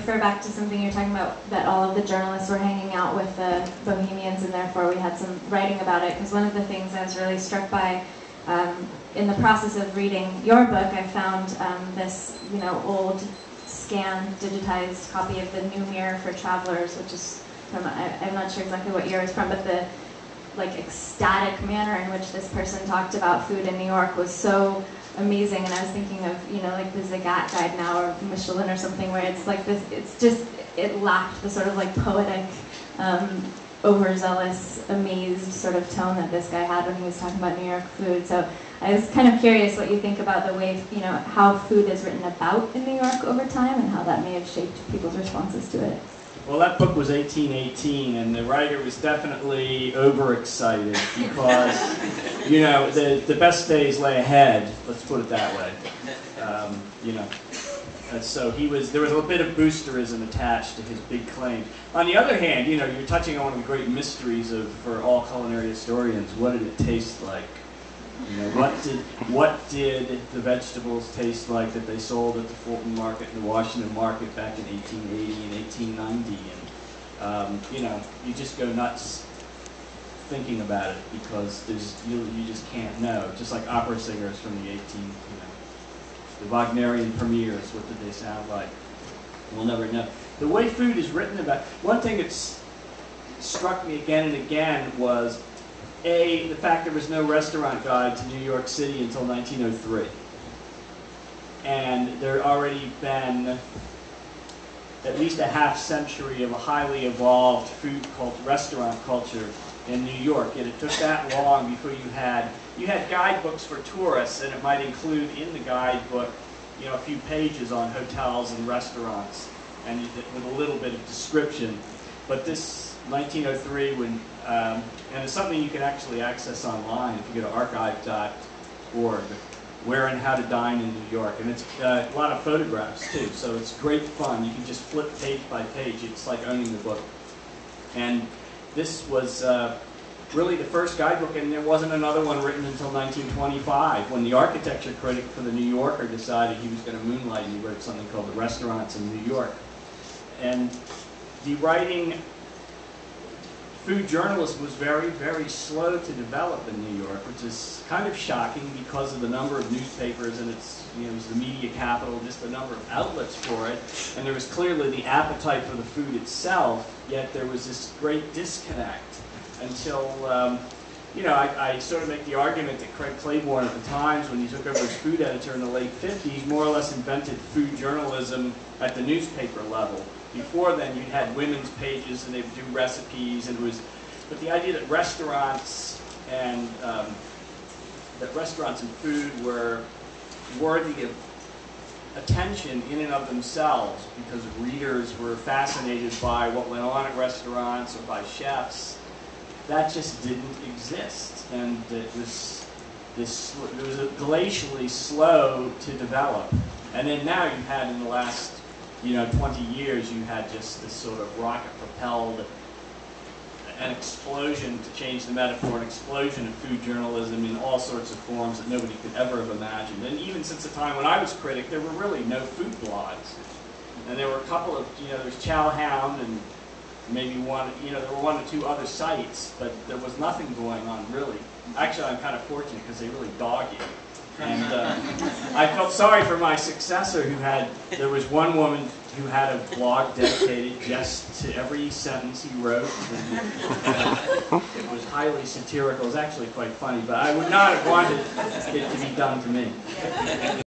refer back to something you're talking about, that all of the journalists were hanging out with the Bohemians, and therefore we had some writing about it. Because one of the things I was really struck by in the process of reading your book, I found this, old scanned, digitized copy of the New Mirror for Travelers, which is from, I'm not sure exactly what year it's from, but the ecstatic manner in which this person talked about food in New York was so amazing. And I was thinking of, the Zagat Guide now, or Michelin or something, where it's like this, it lacked the sort of poetic, overzealous, amazed sort of tone that this guy had when he was talking about New York food. So I was kind of curious what you think about the way, how food is written about in New York over time, and how that may have shaped people's responses to it. Well, that book was 1818, and the writer was definitely overexcited because, the best days lay ahead. Let's put it that way. So there was a bit of boosterism attached to his big claim. On the other hand, you're touching on one of the great mysteries for all culinary historians. What did it taste like? What did the vegetables taste like that they sold at the Fulton Market and the Washington Market back in 1880 and 1890? And you just go nuts thinking about it because you just can't know. Just like opera singers from the the Wagnerian premieres, what did they sound like? We'll never know. The way food is written about, one thing that's struck me again and again was the fact there was no restaurant guide to New York City until 1903. And there had already been at least a half century of a highly evolved restaurant culture in New York. Yet it took that long before you had guidebooks for tourists, and it might include in the guidebook, a few pages on hotels and restaurants, and with a little bit of description. But this 1903, and it's something you can actually access online if you go to archive.org, Where and How to Dine in New York. And it's a lot of photographs too, so it's great fun. You can just flip page by page. It's like owning the book. And this was really the first guidebook, and there wasn't another one written until 1925, when the architecture critic for the New Yorker decided he was going to moonlight, and he wrote something called The Restaurants in New York. And the writing food journalism was very, very slow to develop in New York, which is kind of shocking because of the number of newspapers, and it was the media capital, just the number of outlets for it. And there was clearly the appetite for the food itself, yet there was this great disconnect until, I sort of make the argument that Craig Claiborne at the Times, when he took over as food editor in the late 50s, more or less invented food journalism at the newspaper level. Before then, you'd had women's pages, and they'd do recipes, and but the idea that restaurants and food were worthy of attention in and of themselves, because readers were fascinated by what went on at restaurants or by chefs, that just didn't exist, and it was glacially slow to develop. And then now you had, in the last 20 years, you had just this sort of rocket-propelled, an explosion, to change the metaphor, an explosion of food journalism in all sorts of forms that nobody could ever have imagined. And even since the time when I was critic, there were really no food blogs. And there were a couple of, there was Chowhound, and maybe one, there were one or two other sites, but there was nothing going on, really. Actually, I'm kind of fortunate because they really dog you. And I felt sorry for my successor there was one woman who had a blog dedicated just to every sentence he wrote. And, it was highly satirical. It was actually quite funny, but I would not have wanted it to be done to me.